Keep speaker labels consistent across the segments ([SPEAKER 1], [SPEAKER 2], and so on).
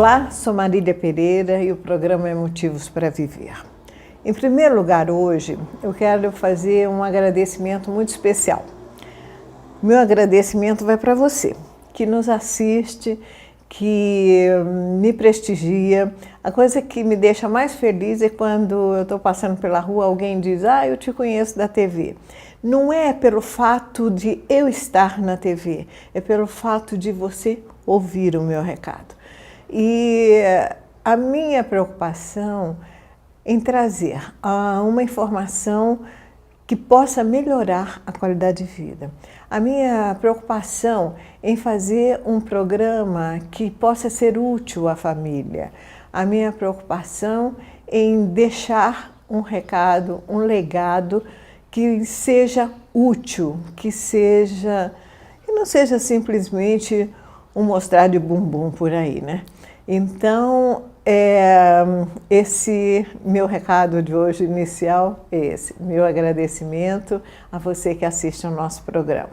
[SPEAKER 1] Olá, sou Marília Pereira e o programa é Motivos para Viver. Em primeiro lugar, hoje, eu quero fazer um agradecimento muito especial. Meu agradecimento vai para você, que nos assiste, que me prestigia. A coisa que me deixa mais feliz é quando eu estou passando pela rua, alguém diz: "Ah, eu te conheço da TV". Não é pelo fato de eu estar na TV, é pelo fato de você ouvir o meu recado. E a minha preocupação em trazer uma informação que possa melhorar a qualidade de vida. A minha preocupação em fazer um programa que possa ser útil à família. A minha preocupação em deixar um recado, um legado que seja útil, que não seja simplesmente um mostrar de bumbum por aí, né? Então, esse meu recado de hoje inicial é esse, meu agradecimento a você que assiste ao nosso programa.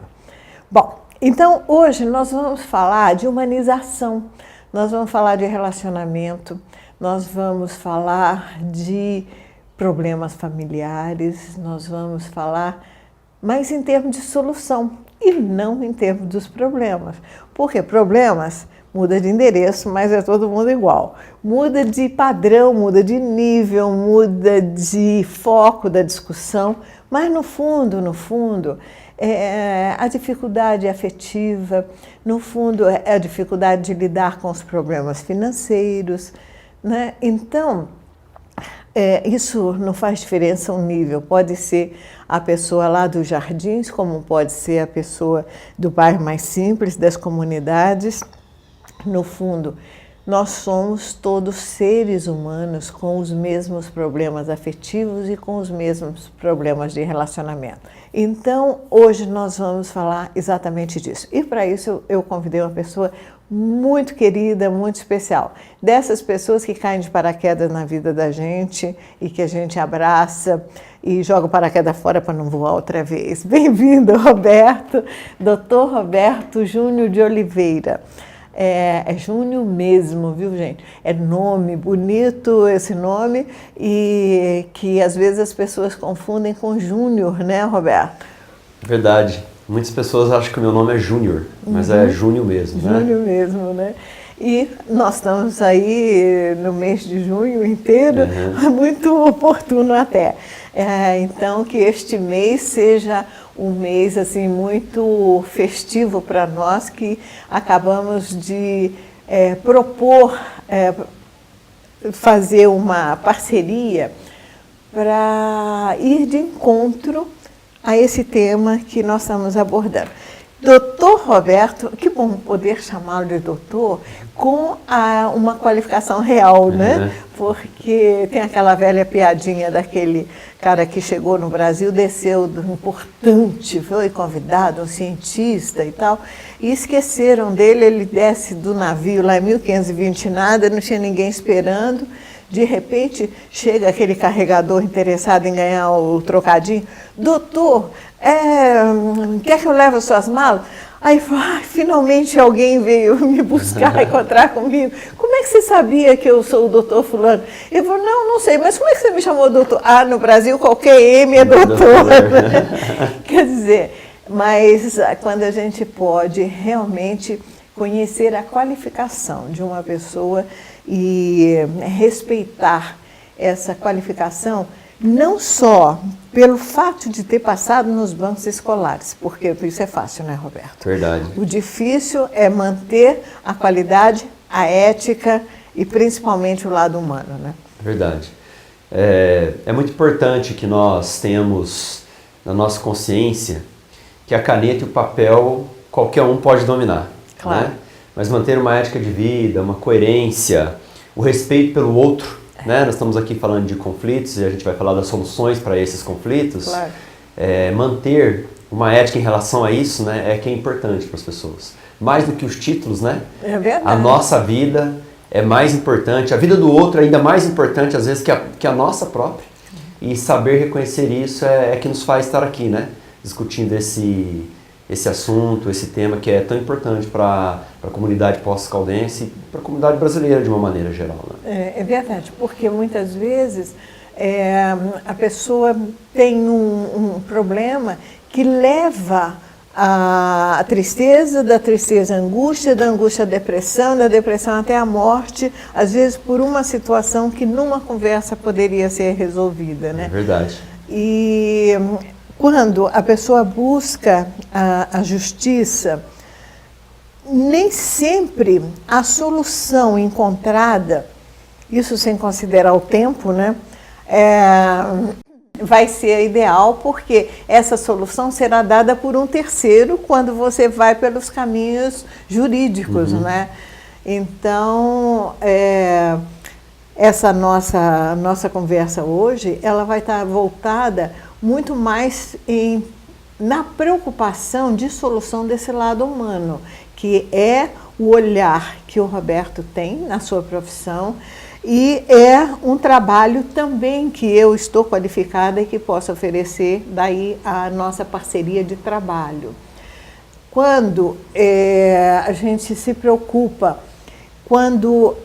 [SPEAKER 1] Bom, então hoje nós vamos falar de humanização, nós vamos falar de relacionamento, nós vamos falar de problemas familiares, nós vamos falar mais em termos de solução e não em termos dos problemas. Porque problemas muda de endereço, mas é todo mundo igual. Muda de padrão, muda de nível, muda de foco da discussão, mas no fundo, a dificuldade afetiva, no fundo é a dificuldade de lidar com os problemas financeiros, né? Então, isso não faz diferença o nível, pode ser a pessoa lá dos jardins, como pode ser a pessoa do bairro mais simples, das comunidades. No fundo, nós somos todos seres humanos com os mesmos problemas afetivos e com os mesmos problemas de relacionamento. Então, hoje nós vamos falar exatamente disso. E para isso eu convidei uma pessoa muito querida, muito especial. Dessas pessoas que caem de paraquedas na vida da gente e que a gente abraça e joga o paraquedas fora para não voar outra vez. Bem-vindo, Roberto, Dr. Roberto Júnior de Oliveira. É Júnior mesmo, viu, gente? É nome, bonito esse nome, e que às vezes as pessoas confundem com Júnior, né, Roberto?
[SPEAKER 2] Verdade. Muitas pessoas acham que o meu nome é Júnior, mas é Júnior mesmo, né?
[SPEAKER 1] Júnior mesmo, né? E nós estamos aí no mês de junho inteiro, muito oportuno até. Então, que este mês seja um mês assim, muito festivo para nós, que acabamos de propor fazer uma parceria para ir de encontro a esse tema que nós estamos abordando. Doutor Roberto, que bom poder chamá-lo de doutor, com uma qualificação real, né? Porque tem aquela velha piadinha daquele cara que chegou no Brasil, desceu do importante, foi convidado, um cientista e tal, e esqueceram dele. Ele desce do navio lá em 1520 nada, não tinha ninguém esperando. De repente, chega aquele carregador interessado em ganhar o trocadinho. Doutor, quer que eu leve as suas malas? Aí, finalmente alguém veio me buscar, encontrar comigo. Como é que você sabia que eu sou o doutor fulano? Ele falou: não sei, mas como é que você me chamou doutor? Ah, no Brasil qualquer M é doutor. Quer dizer, mas quando a gente pode realmente conhecer a qualificação de uma pessoa e respeitar essa qualificação, não só pelo fato de ter passado nos bancos escolares, porque isso é fácil, né, Roberto?
[SPEAKER 2] Verdade.
[SPEAKER 1] O difícil é manter a qualidade, a ética e principalmente o lado humano, né?
[SPEAKER 2] Verdade. É muito importante que nós tenhamos na nossa consciência que a caneta e o papel qualquer um pode dominar.
[SPEAKER 1] Claro.
[SPEAKER 2] Né? Mas manter uma ética de vida, uma coerência, o respeito pelo outro, né? Nós estamos aqui falando de conflitos e a gente vai falar das soluções para esses conflitos.
[SPEAKER 1] Claro.
[SPEAKER 2] Manter uma ética em relação a isso, né, é que é importante para as pessoas. Mais do que os títulos, né?
[SPEAKER 1] É verdade.
[SPEAKER 2] A nossa vida é mais importante, a vida do outro é ainda mais importante às vezes que a nossa própria. E saber reconhecer isso é que nos faz estar aqui, né? Discutindo esse assunto, esse tema que é tão importante para a comunidade poços-caldense e para a comunidade brasileira de uma maneira geral. Né?
[SPEAKER 1] É verdade, porque muitas vezes a pessoa tem um problema que leva à tristeza, da tristeza à angústia, da angústia à depressão, da depressão até a morte, às vezes por uma situação que numa conversa poderia ser resolvida. Né?
[SPEAKER 2] É verdade.
[SPEAKER 1] E quando a pessoa busca a justiça, nem sempre a solução encontrada, isso sem considerar o tempo, né, vai ser ideal, porque essa solução será dada por um terceiro quando você vai pelos caminhos jurídicos. Né? Então, essa nossa conversa hoje, ela vai estar voltada muito mais na preocupação de solução desse lado humano, que é o olhar que o Roberto tem na sua profissão e é um trabalho também que eu estou qualificada e que posso oferecer, daí a nossa parceria de trabalho. Quando a gente se preocupa, quando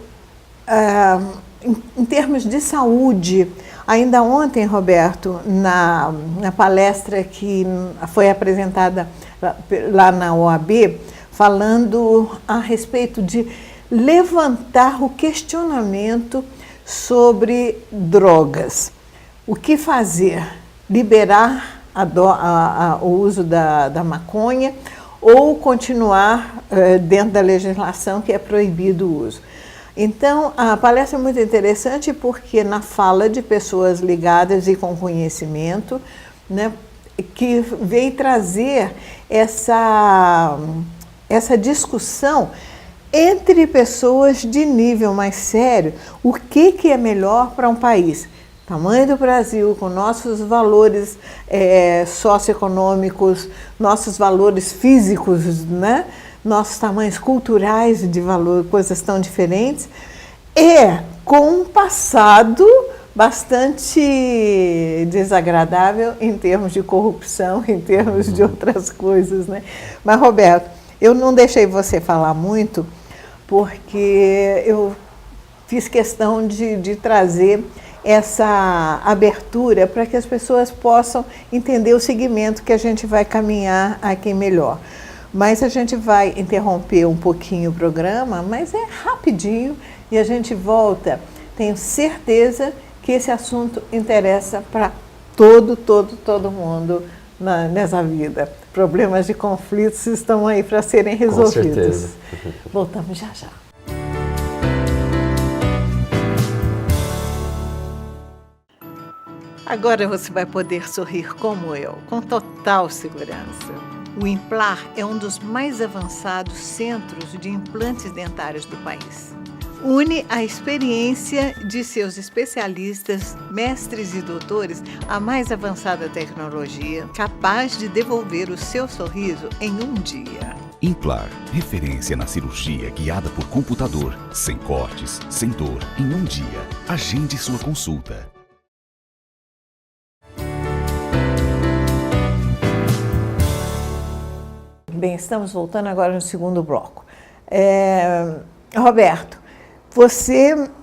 [SPEAKER 1] em termos de saúde, ainda ontem, Roberto, na palestra que foi apresentada lá na OAB, falando a respeito de levantar o questionamento sobre drogas. O que fazer? Liberar o uso da maconha ou continuar dentro da legislação que é proibido o uso? Então, a palestra é muito interessante porque na fala de pessoas ligadas e com conhecimento, né, que veio trazer essa discussão entre pessoas de nível mais sério, o que é melhor para um país. Tamanho do Brasil, com nossos valores socioeconômicos, nossos valores físicos, né? Nossos tamanhos culturais de valor, coisas tão diferentes, com um passado bastante desagradável em termos de corrupção, em termos de outras coisas, né? Mas, Roberto, eu não deixei você falar muito, porque eu fiz questão de trazer essa abertura para que as pessoas possam entender o segmento que a gente vai caminhar aqui melhor. Mas a gente vai interromper um pouquinho o programa, mas é rapidinho e a gente volta. Tenho certeza que esse assunto interessa para todo mundo nessa vida. Problemas de conflitos estão aí para serem resolvidos.
[SPEAKER 2] Com certeza.
[SPEAKER 1] Voltamos já já. Agora você vai poder sorrir como eu, com total segurança. O Implar é um dos mais avançados centros de implantes dentários do país. Une a experiência de seus especialistas, mestres e doutores à mais avançada tecnologia, capaz de devolver o seu sorriso em um dia.
[SPEAKER 3] Implar, referência na cirurgia guiada por computador, sem cortes, sem dor, em um dia. Agende sua consulta.
[SPEAKER 1] Bem, estamos voltando agora no segundo bloco. Roberto,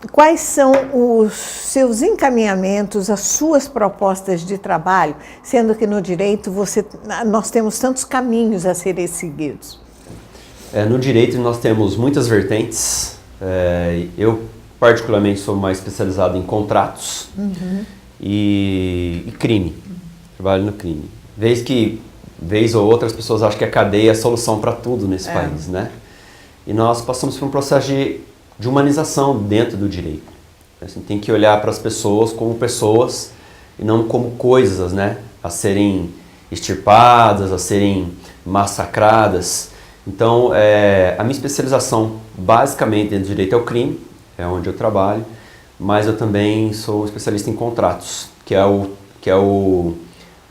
[SPEAKER 1] quais são os seus encaminhamentos, as suas propostas de trabalho, sendo que no direito nós temos tantos caminhos a serem seguidos?
[SPEAKER 2] No direito nós temos muitas vertentes. Eu particularmente sou mais especializado em contratos e crime. Trabalho no crime. Vez ou outra as pessoas acham que a cadeia é a solução para tudo nesse país, né? E nós passamos por um processo de humanização dentro do direito. Assim, tem que olhar para as pessoas como pessoas e não como coisas, né? A serem extirpadas, a serem massacradas. Então, a minha especialização basicamente dentro do direito é o crime, é onde eu trabalho, mas eu também sou especialista em contratos, que é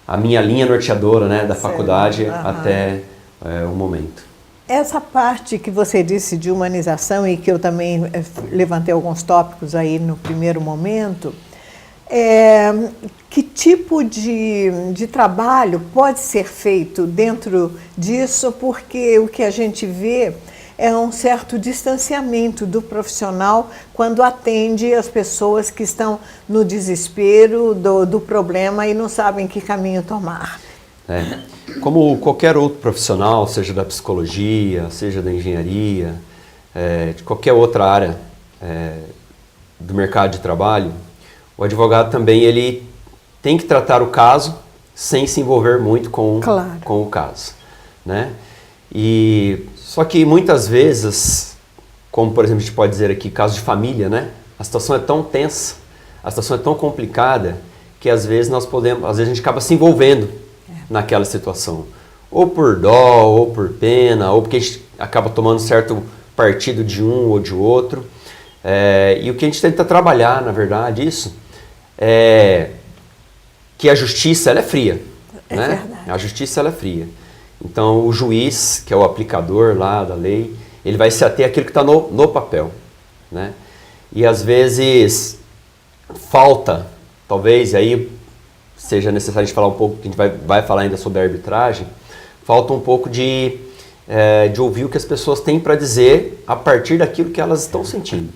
[SPEAKER 2] a minha linha norteadora, né, da faculdade até o momento.
[SPEAKER 1] Essa parte que você disse de humanização e que eu também levantei alguns tópicos aí no primeiro momento, Que tipo de trabalho pode ser feito dentro disso, porque o que a gente vê é um certo distanciamento do profissional quando atende as pessoas que estão no desespero do problema e não sabem que caminho tomar.
[SPEAKER 2] Como qualquer outro profissional, seja da psicologia, seja da engenharia, de qualquer outra área do mercado de trabalho, o advogado também ele tem que tratar o caso sem se envolver muito com o caso, né? Só que muitas vezes, como por exemplo a gente pode dizer aqui, caso de família, né? A situação é tão tensa, a situação é tão complicada que às vezes a gente acaba se envolvendo naquela situação. Ou por dó, ou por pena, ou porque a gente acaba tomando certo partido de um ou de outro. E o que a gente tenta trabalhar, na verdade, é que a justiça ela é fria. Né?
[SPEAKER 1] Verdade.
[SPEAKER 2] A justiça ela é fria. Então o juiz, que é o aplicador lá da lei, ele vai se ater àquilo que está no papel. Né? E às vezes falta, talvez, e aí seja necessário a gente falar um pouco, que a gente vai falar ainda sobre a arbitragem, falta um pouco de ouvir o que as pessoas têm para dizer a partir daquilo que elas estão sentindo.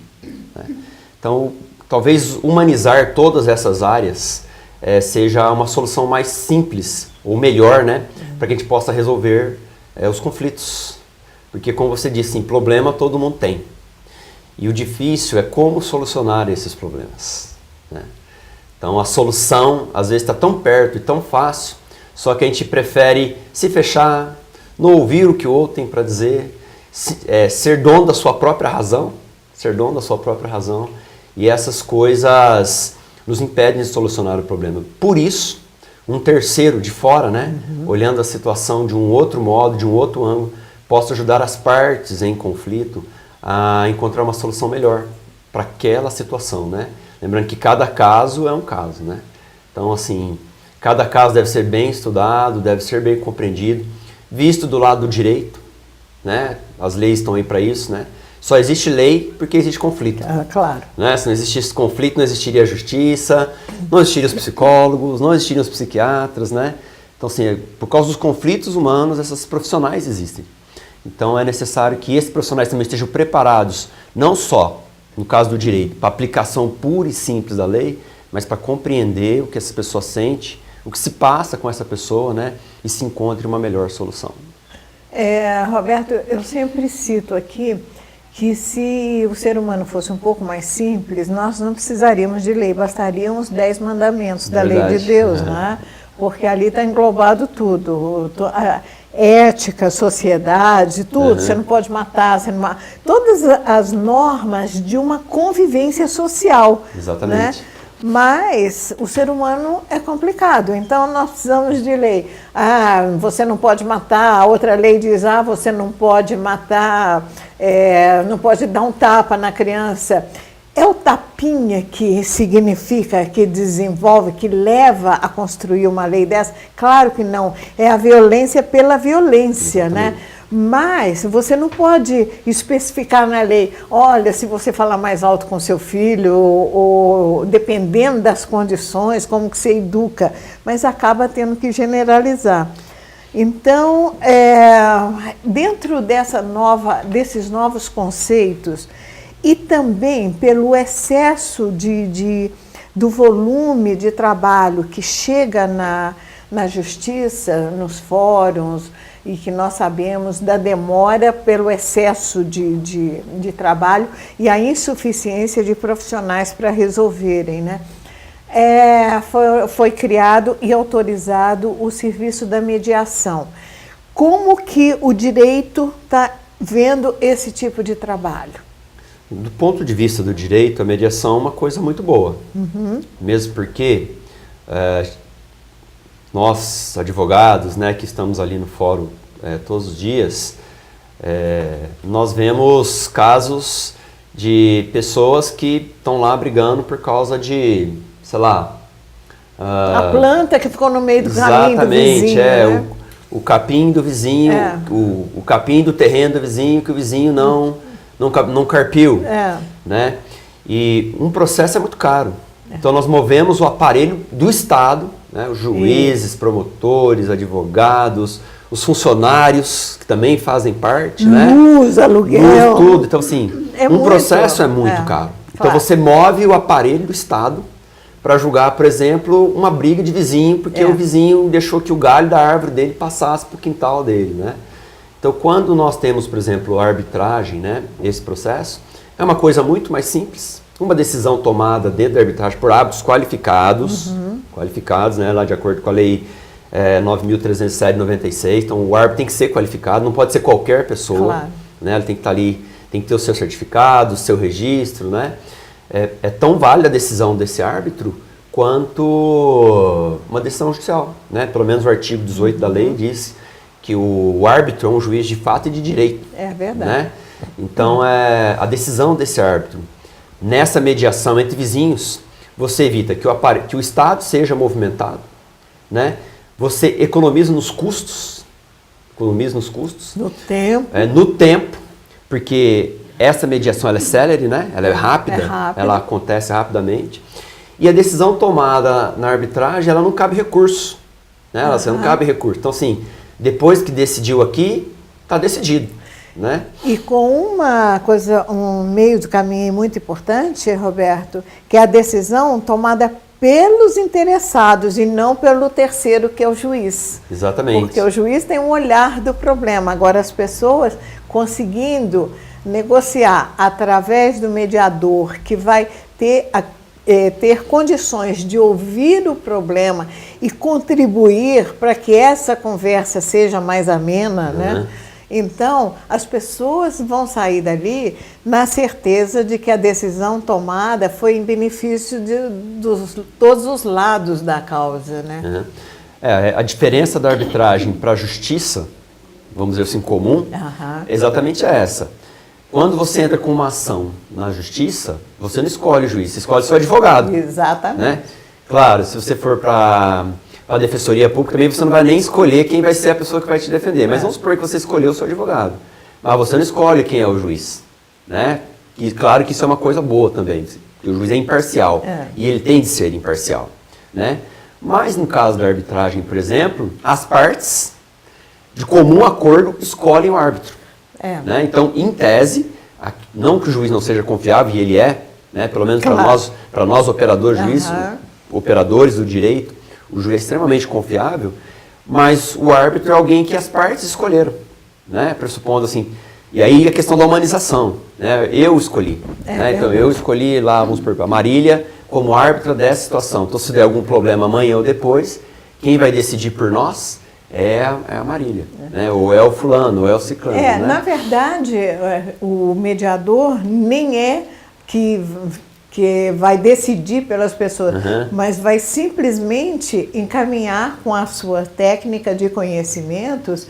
[SPEAKER 2] Né? Então, talvez humanizar todas essas áreas seja uma solução mais simples, ou melhor, né, para que a gente possa resolver os conflitos. Porque, como você disse, problema todo mundo tem. E o difícil é como solucionar esses problemas. Né? Então, a solução, às vezes, está tão perto e tão fácil, só que a gente prefere se fechar, não ouvir o que o outro tem para dizer, ser dono da sua própria razão, e essas coisas nos impedem de solucionar o problema. Por isso, um terceiro de fora, né, olhando a situação de um outro modo, de um outro ângulo, possa ajudar as partes em conflito a encontrar uma solução melhor para aquela situação, né? Lembrando que cada caso é um caso, né? Então, assim, cada caso deve ser bem estudado, deve ser bem compreendido, visto do lado do direito, né? As leis estão aí para isso, né? Só existe lei porque existe conflito.
[SPEAKER 1] Claro.
[SPEAKER 2] Né? Se não existisse conflito, não existiria a justiça, não existiriam os psicólogos, não existiriam os psiquiatras, né? Então, assim, por causa dos conflitos humanos, esses profissionais existem. Então, é necessário que esses profissionais também estejam preparados, não só, no caso do direito, para aplicação pura e simples da lei, mas para compreender o que essa pessoa sente, o que se passa com essa pessoa, né? E se encontre uma melhor solução.
[SPEAKER 1] Roberto, eu sempre cito aqui que se o ser humano fosse um pouco mais simples, nós não precisaríamos de lei, bastariam os 10 mandamentos da lei de Deus, né? Porque ali está englobado tudo, a ética, sociedade, tudo, você não pode matar, todas as normas de uma convivência social.
[SPEAKER 2] Exatamente.
[SPEAKER 1] Né? Mas o ser humano é complicado, então nós precisamos de lei. Você não pode matar, a outra lei diz, você não pode matar, não pode dar um tapa na criança. É o tapinha que significa, que desenvolve, que leva a construir uma lei dessa? Claro que não, é a violência pela violência, né? Mas você não pode especificar na lei, olha, se você falar mais alto com seu filho, ou dependendo das condições, como que você educa, mas acaba tendo que generalizar. Então, dentro desses novos conceitos, e também pelo excesso do volume de trabalho que chega na justiça, nos fóruns, e que nós sabemos da demora pelo excesso de trabalho e a insuficiência de profissionais para resolverem, né? Foi criado e autorizado o serviço da mediação. Como que o direito está vendo esse tipo de trabalho?
[SPEAKER 2] Do ponto de vista do direito, a mediação é uma coisa muito boa. Mesmo porque nós, advogados, né, que estamos ali no fórum todos os dias, nós vemos casos de pessoas que estão lá brigando por causa de, sei lá...
[SPEAKER 1] a planta que ficou no meio do caminho do vizinho. Né?
[SPEAKER 2] O capim do vizinho, o capim do terreno do vizinho, que o vizinho não carpiu. Né? E um processo é muito caro. Então nós movemos o aparelho do Estado, né? Os juízes, promotores, advogados, os funcionários que também fazem parte, né?
[SPEAKER 1] Luz, aluguel.
[SPEAKER 2] Luz, tudo. Então assim, processo é muito caro. Então você move o aparelho do Estado para julgar, por exemplo, uma briga de vizinho, porque o vizinho deixou que o galho da árvore dele passasse para o quintal dele, né? Então quando nós temos, por exemplo, a arbitragem, né? Esse processo, é uma coisa muito mais simples. Uma decisão tomada dentro da arbitragem por árbitros qualificados, né, lá de acordo com a lei 9.307/96, então o árbitro tem que ser qualificado, não pode ser qualquer pessoa, né, ele tem que estar ali, tem que ter o seu certificado, o seu registro, né, é tão válida a decisão desse árbitro quanto uma decisão judicial, né, pelo menos o artigo 18 da lei diz que o árbitro é um juiz de fato e de direito.
[SPEAKER 1] É verdade.
[SPEAKER 2] Né? Então, a decisão desse árbitro, nessa mediação entre vizinhos, você evita que o Estado seja movimentado, né? Você economiza nos custos,
[SPEAKER 1] no tempo,
[SPEAKER 2] porque essa mediação ela é célere, né? Ela é rápida, ela acontece rapidamente. E a decisão tomada na arbitragem, ela não cabe recurso, né? Ela não cabe recurso. Então, assim, depois que decidiu aqui, está decidido. Né?
[SPEAKER 1] E com um meio de caminho muito importante, Roberto, que é a decisão tomada pelos interessados e não pelo terceiro, que é o juiz.
[SPEAKER 2] Exatamente.
[SPEAKER 1] Porque o juiz tem um olhar do problema. Agora, as pessoas conseguindo negociar através do mediador, que vai ter condições de ouvir o problema e contribuir para que essa conversa seja mais amena, né? Então, as pessoas vão sair dali na certeza de que a decisão tomada foi em benefício de todos os lados da causa, né?
[SPEAKER 2] A diferença da arbitragem para a justiça, vamos dizer assim, comum, exatamente é essa. Quando você entra com uma ação na justiça, você não escolhe o juiz, você escolhe seu advogado.
[SPEAKER 1] Exatamente.
[SPEAKER 2] Né? Claro, se você for para a defensoria pública, também você não vai nem escolher quem vai ser a pessoa que vai te defender. Mas vamos supor que você escolheu o seu advogado. Mas você não escolhe quem é o juiz. Né? E claro que isso é uma coisa boa também. O juiz é imparcial. E ele tem de ser imparcial. Né? Mas no caso da arbitragem, por exemplo, as partes, de comum acordo, escolhem o árbitro. Né? Então, em tese, não que o juiz não seja confiável, e ele é, né? Pelo menos para nós operadores, juízes, operadores do direito, o juiz é extremamente confiável, mas o árbitro é alguém que as partes escolheram, né? Pressupondo assim. E aí a questão da humanização, né? Eu escolhi. Né? Então eu escolhi lá, vamos supor, a Marília como árbitra dessa situação. Então se der algum problema amanhã ou depois, quem vai decidir por nós é a Marília, né? Ou é o fulano, ou é o ciclano. Né?
[SPEAKER 1] Na verdade, o mediador nem é que vai decidir pelas pessoas, mas vai simplesmente encaminhar com a sua técnica de conhecimentos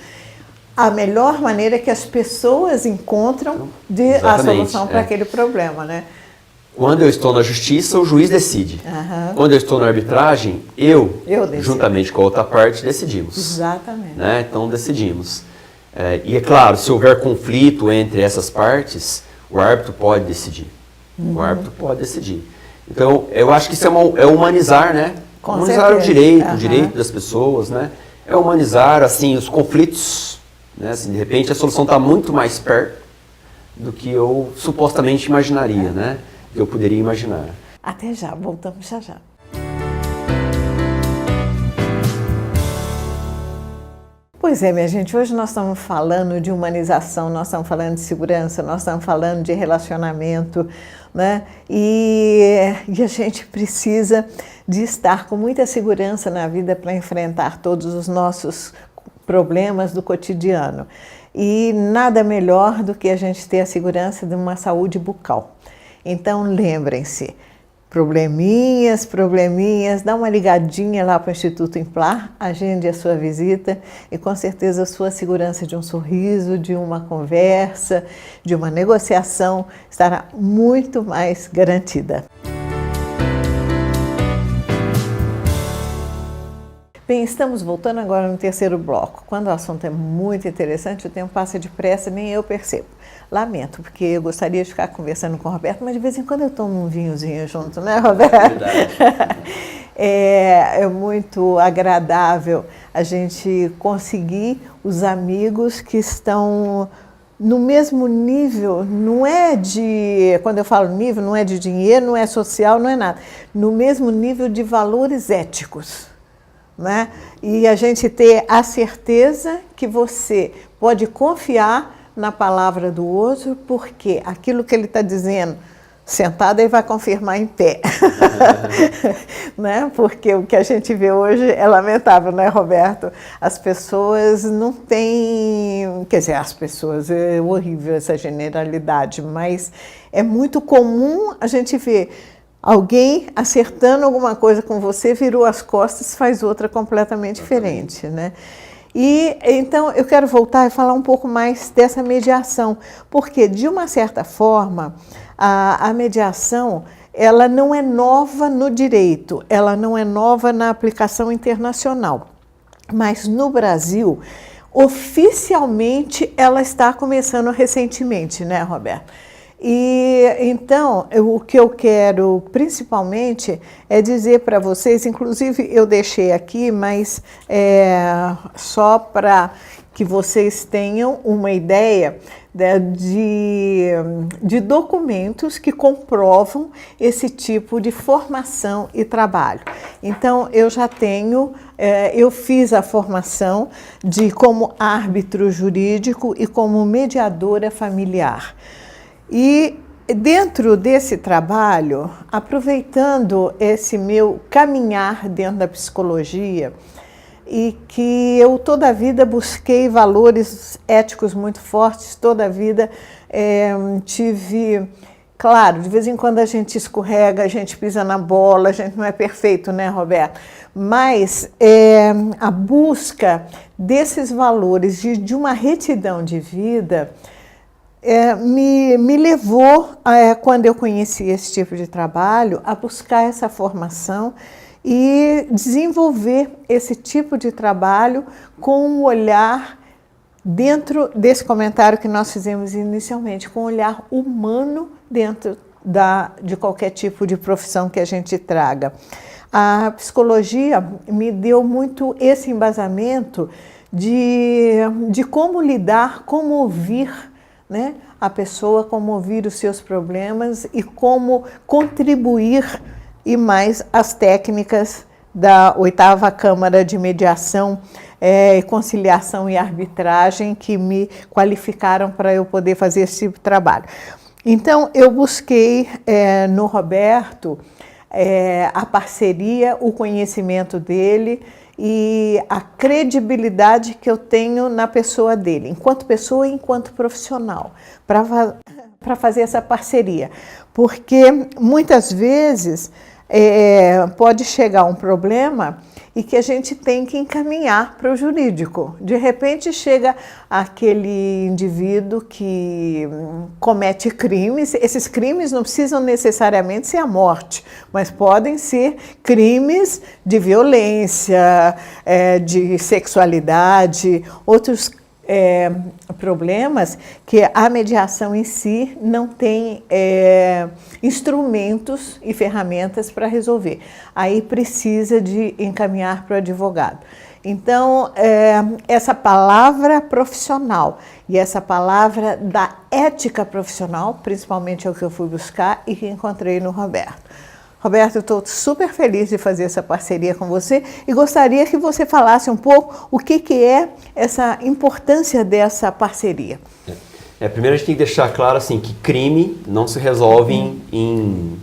[SPEAKER 1] a melhor maneira que as pessoas encontram a solução para aquele problema, né?
[SPEAKER 2] Quando eu estou na justiça, o juiz decide. Quando eu estou na arbitragem, eu juntamente com a outra parte, decidimos.
[SPEAKER 1] Exatamente.
[SPEAKER 2] Né? Então, decidimos. E é claro, se houver conflito entre essas partes, o árbitro pode decidir. O árbitro pode decidir. Então, eu acho que isso é humanizar, né? Humanizar o direito das pessoas, né? É humanizar, assim, os conflitos, né? Assim, de repente, a solução está muito mais perto do que eu supostamente imaginaria, né? Que eu poderia imaginar.
[SPEAKER 1] Até já, voltamos já. Pois é, minha gente, hoje nós estamos falando de humanização, nós estamos falando de segurança, nós estamos falando de relacionamento, né? E a gente precisa de estar com muita segurança na vida para enfrentar todos os nossos problemas do cotidiano. E nada melhor do que a gente ter a segurança de uma saúde bucal. Então, lembrem-se, probleminhas, dá uma ligadinha lá para o Instituto Implar, agende a sua visita e com certeza a sua segurança de um sorriso, de uma conversa, de uma negociação estará muito mais garantida. Bem, estamos voltando agora no terceiro bloco. Quando o assunto é muito interessante, o tempo passa depressa, nem eu percebo. Lamento, porque eu gostaria de ficar conversando com o Roberto, mas de vez em quando eu tomo um vinhozinho junto, né, Roberto? É muito agradável a gente conseguir os amigos que estão no mesmo nível, não é de, quando eu falo nível, não é de dinheiro, não é social, não é nada, no mesmo nível de valores éticos. Né? E a gente ter a certeza que você pode confiar na palavra do outro, porque aquilo que ele está dizendo sentado, ele vai confirmar em pé. Né? Porque o que a gente vê hoje é lamentável, né, Roberto? As pessoas não têm... Quer dizer, as pessoas, é horrível essa generalidade, mas é muito comum a gente ver alguém acertando alguma coisa com você, virou as costas, faz outra completamente diferente, né? E então eu quero voltar e falar um pouco mais dessa mediação, porque de uma certa forma a mediação ela não é nova no direito, ela não é nova na aplicação internacional, mas no Brasil oficialmente ela está começando recentemente, né, Roberto? E então, o que eu quero principalmente é dizer para vocês, inclusive eu deixei aqui, mas só para que vocês tenham uma ideia de documentos que comprovam esse tipo de formação e trabalho. Então, eu já tenho, eu fiz a formação como árbitro jurídico e como mediadora familiar. E dentro desse trabalho, aproveitando esse meu caminhar dentro da psicologia, e que eu toda a vida busquei valores éticos muito fortes, toda a vida tive... Claro, de vez em quando a gente escorrega, a gente pisa na bola, a gente não é perfeito, né, Roberto? Mas a busca desses valores de uma retidão de vida... me levou, quando eu conheci esse tipo de trabalho, a buscar essa formação e desenvolver esse tipo de trabalho com um olhar, dentro desse comentário que nós fizemos inicialmente, com um olhar humano dentro de qualquer tipo de profissão que a gente traga. A psicologia me deu muito esse embasamento de como lidar, como ouvir, né, a pessoa, como ouvir os seus problemas e como contribuir, e mais as técnicas da 8ª Câmara de Mediação, Conciliação e Arbitragem, que me qualificaram para eu poder fazer esse tipo de trabalho. Então, eu busquei no Roberto a parceria, o conhecimento dele, e a credibilidade que eu tenho na pessoa dele, enquanto pessoa e enquanto profissional, para fazer essa parceria. Porque muitas vezes pode chegar um problema e que a gente tem que encaminhar para o jurídico. De repente chega aquele indivíduo que comete crimes. Esses crimes não precisam necessariamente ser a morte, mas podem ser crimes de violência, de sexualidade, outros problemas que a mediação em si não tem instrumentos e ferramentas para resolver. Aí precisa de encaminhar para o advogado. Então, essa palavra profissional e essa palavra da ética profissional, principalmente é o que eu fui buscar e que encontrei no Roberto. Roberto, eu estou super feliz de fazer essa parceria com você e gostaria que você falasse um pouco o que é essa importância dessa parceria.
[SPEAKER 2] Primeiro a gente tem que deixar claro assim, que crime não se resolve em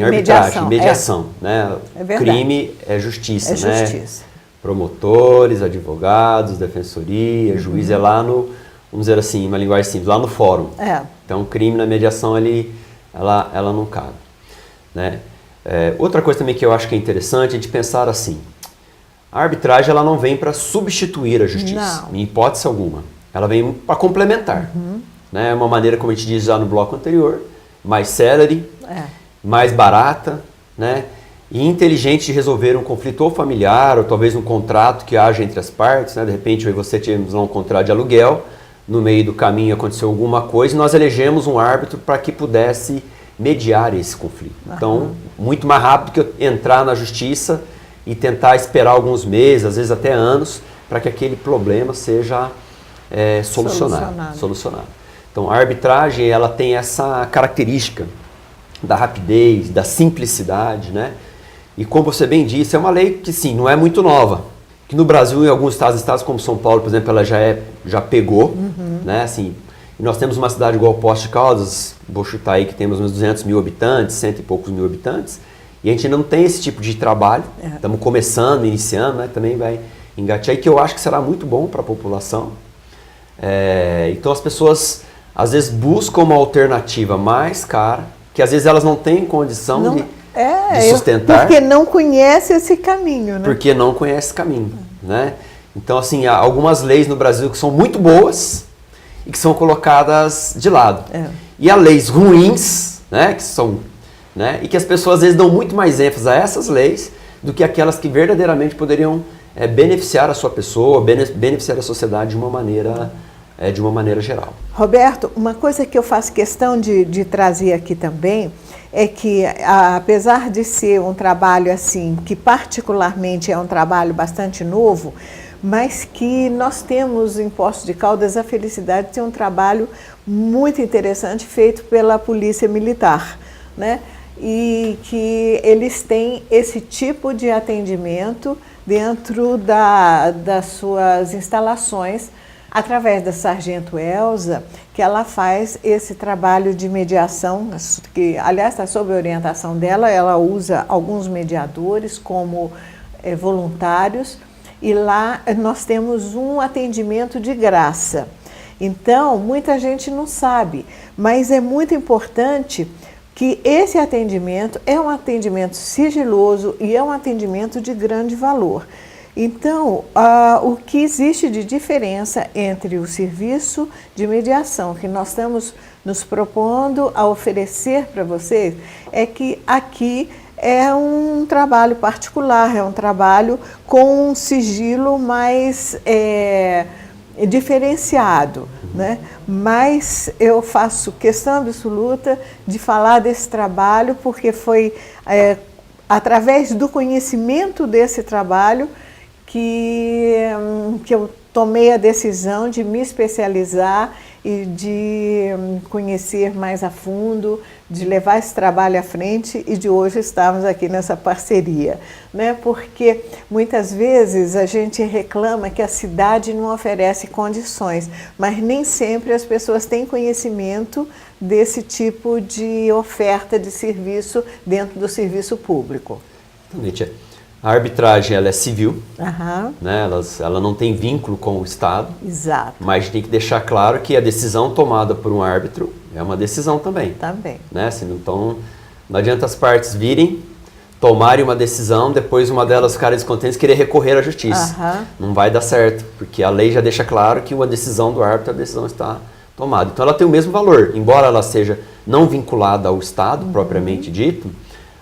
[SPEAKER 2] arbitragem, em mediação. Né?
[SPEAKER 1] É verdade.
[SPEAKER 2] Crime é justiça,
[SPEAKER 1] né? Justiça.
[SPEAKER 2] Promotores, advogados, defensoria, juiz é lá no, vamos dizer assim, uma linguagem simples, lá no fórum. Então, crime na mediação ela não cabe. Né? Outra coisa também que eu acho que é interessante é a gente pensar assim, a arbitragem ela não vem para substituir a justiça, em hipótese alguma, ela vem para complementar. Né? Uma maneira, como a gente diz já no bloco anterior, mais célere, mais barata, né? e inteligente de resolver um conflito ou familiar, ou talvez um contrato que haja entre as partes, né? De repente eu e você tínhamos lá um contrato de aluguel, no meio do caminho aconteceu alguma coisa e nós elegemos um árbitro para que pudesse mediar esse conflito. Então, muito mais rápido que eu entrar na justiça e tentar esperar alguns meses, às vezes até anos, para que aquele problema seja solucionado. Então, a arbitragem ela tem essa característica da rapidez, da simplicidade, né? E como você bem disse, é uma lei que sim, não é muito nova. Que no Brasil, em alguns estados como São Paulo, por exemplo, ela já pegou, né? Assim, e nós temos uma cidade igual Poços de Caldas, vou chutar aí que temos uns 200 mil habitantes, 100 e poucos mil habitantes, e a gente ainda não tem esse tipo de trabalho. Estamos começando, iniciando, né? Também vai engatear, e que eu acho que será muito bom para a população. Então as pessoas, às vezes, buscam uma alternativa mais cara, que às vezes elas não têm condição de sustentar.
[SPEAKER 1] Porque não conhece esse caminho, né?
[SPEAKER 2] Porque não conhece esse caminho, né? Então, assim, há algumas leis no Brasil que são muito boas e que são colocadas de lado. E há leis ruins, né, que são, né, e que as pessoas às vezes dão muito mais ênfase a essas leis do que aquelas que verdadeiramente poderiam beneficiar a sua pessoa, beneficiar a sociedade de uma maneira geral.
[SPEAKER 1] Roberto, uma coisa que eu faço questão de trazer aqui também é que, apesar de ser um trabalho assim, que particularmente é um trabalho bastante novo, mas que nós temos em Poços de Caldas a felicidade de ter um trabalho muito interessante feito pela Polícia Militar, né? E que eles têm esse tipo de atendimento dentro das suas instalações, através da Sargento Elza, que ela faz esse trabalho de mediação, que aliás está sob a orientação dela, ela usa alguns mediadores como voluntários, e lá nós temos um atendimento de graça. Então, muita gente não sabe, mas é muito importante que esse atendimento é um atendimento sigiloso e é um atendimento de grande valor. Então, o que existe de diferença entre o serviço de mediação que nós estamos nos propondo a oferecer para vocês é que aqui é um trabalho particular, é um trabalho com um sigilo mais diferenciado, né? Mas eu faço questão absoluta de falar desse trabalho porque foi através do conhecimento desse trabalho que eu tomei a decisão de me especializar e de conhecer mais a fundo, de levar esse trabalho à frente e de hoje estarmos aqui nessa parceria, né? Porque muitas vezes a gente reclama que a cidade não oferece condições, mas nem sempre as pessoas têm conhecimento desse tipo de oferta de serviço dentro do serviço público.
[SPEAKER 2] Nietzsche. A arbitragem ela é civil, né? Ela não tem vínculo com o Estado.
[SPEAKER 1] Exato.
[SPEAKER 2] Mas a gente tem que deixar claro que a decisão tomada por um árbitro é uma decisão também. Né? Assim, então, não adianta as partes virem, tomarem uma decisão, depois uma delas ficar descontente e querer recorrer à justiça. Não vai dar certo, porque a lei já deixa claro que uma decisão do árbitro, a decisão está tomada. Então ela tem o mesmo valor, embora ela seja não vinculada ao Estado, propriamente dito,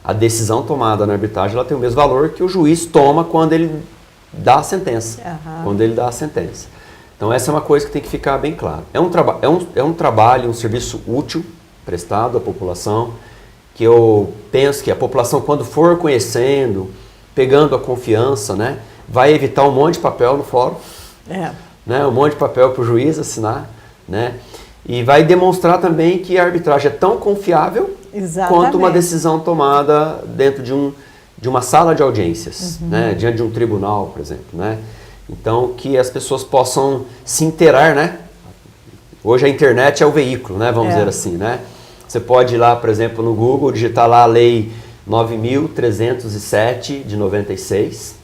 [SPEAKER 2] a decisão tomada na arbitragem ela tem o mesmo valor que o juiz toma quando ele dá a sentença. Quando ele dá a sentença. Então essa é uma coisa que tem que ficar bem claro. É um trabalho, um serviço útil prestado à população, que eu penso que a população, quando for conhecendo, pegando a confiança, né, vai evitar um monte de papel no fórum, né, um monte de papel para o juiz assinar, né, e vai demonstrar também que a arbitragem é tão confiável quanto uma decisão tomada dentro de uma sala de audiências, né, diante de um tribunal, por exemplo, né. Então, que as pessoas possam se inteirar, né. Hoje a internet é o veículo, né, vamos dizer assim, né. Você pode ir lá, por exemplo, no Google, digitar lá a Lei 9.307 de 96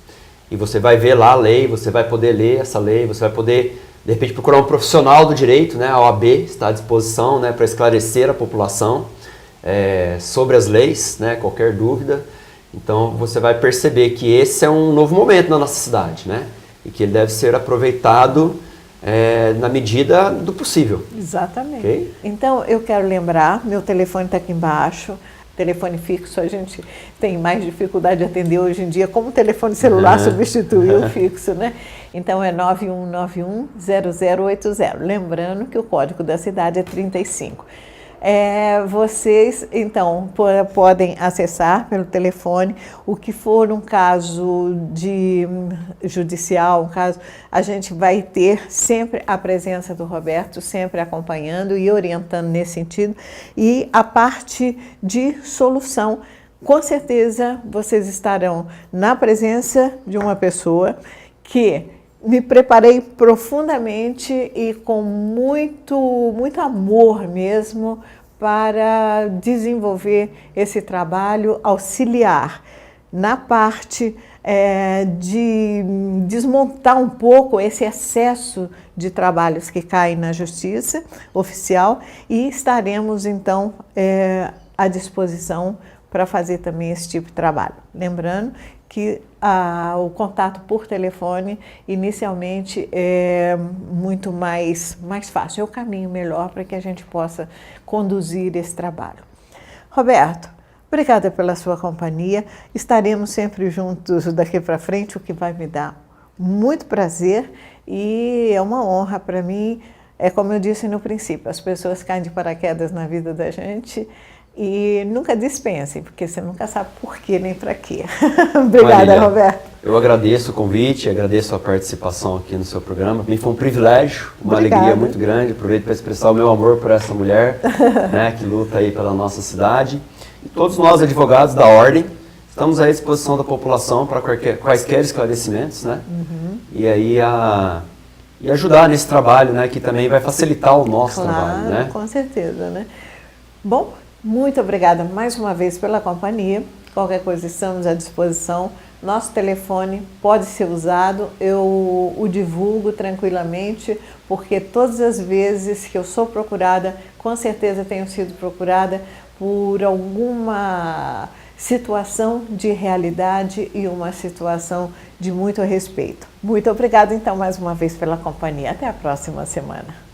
[SPEAKER 2] e você vai ver lá a lei, você vai poder ler essa lei, você vai poder, de repente, procurar um profissional do direito, né? A OAB está à disposição, né, para esclarecer a população sobre as leis, né, qualquer dúvida. Então você vai perceber que esse é um novo momento na nossa cidade, né, e que ele deve ser aproveitado na medida do possível.
[SPEAKER 1] Exatamente.
[SPEAKER 2] Okay?
[SPEAKER 1] Então eu quero lembrar, meu telefone está aqui embaixo, Telefone fixo a gente tem mais dificuldade de atender hoje em dia, como o telefone celular substituiu o fixo, né? Então é 9191-0080. Lembrando que o código da cidade é 35. Vocês, então, podem acessar pelo telefone o que for um caso de judicial, um caso, a gente vai ter sempre a presença do Roberto, sempre acompanhando e orientando nesse sentido. E a parte de solução, com certeza vocês estarão na presença de uma pessoa que me preparei profundamente e com muito amor mesmo para desenvolver esse trabalho auxiliar na parte de desmontar um pouco esse excesso de trabalhos que caem na justiça oficial e estaremos então à disposição para fazer também esse tipo de trabalho. Lembrando que o contato por telefone inicialmente é muito mais fácil, é o caminho melhor para que a gente possa conduzir esse trabalho. Roberto, obrigada pela sua companhia, estaremos sempre juntos daqui para frente, o que vai me dar muito prazer e é uma honra para mim, como eu disse no princípio, as pessoas caem de paraquedas na vida da gente. E nunca dispensem, porque você nunca sabe por quê nem para quê. Obrigada,
[SPEAKER 2] Marília,
[SPEAKER 1] Roberto.
[SPEAKER 2] Eu agradeço o convite, agradeço a participação aqui no seu programa. Para mim foi um privilégio, uma alegria muito grande. Aproveito para expressar o meu amor por essa mulher, né, que luta aí pela nossa cidade. E todos nós, advogados da Ordem, estamos à disposição da população para quaisquer esclarecimentos, né? E aí e ajudar nesse trabalho, né, que também vai facilitar o nosso trabalho, né?
[SPEAKER 1] Com certeza, né? Bom, muito obrigada mais uma vez pela companhia. Qualquer coisa estamos à disposição. Nosso telefone pode ser usado, eu o divulgo tranquilamente, porque todas as vezes que eu sou procurada, com certeza tenho sido procurada por alguma situação de realidade e uma situação de muito respeito. Muito obrigada então mais uma vez pela companhia. Até a próxima semana.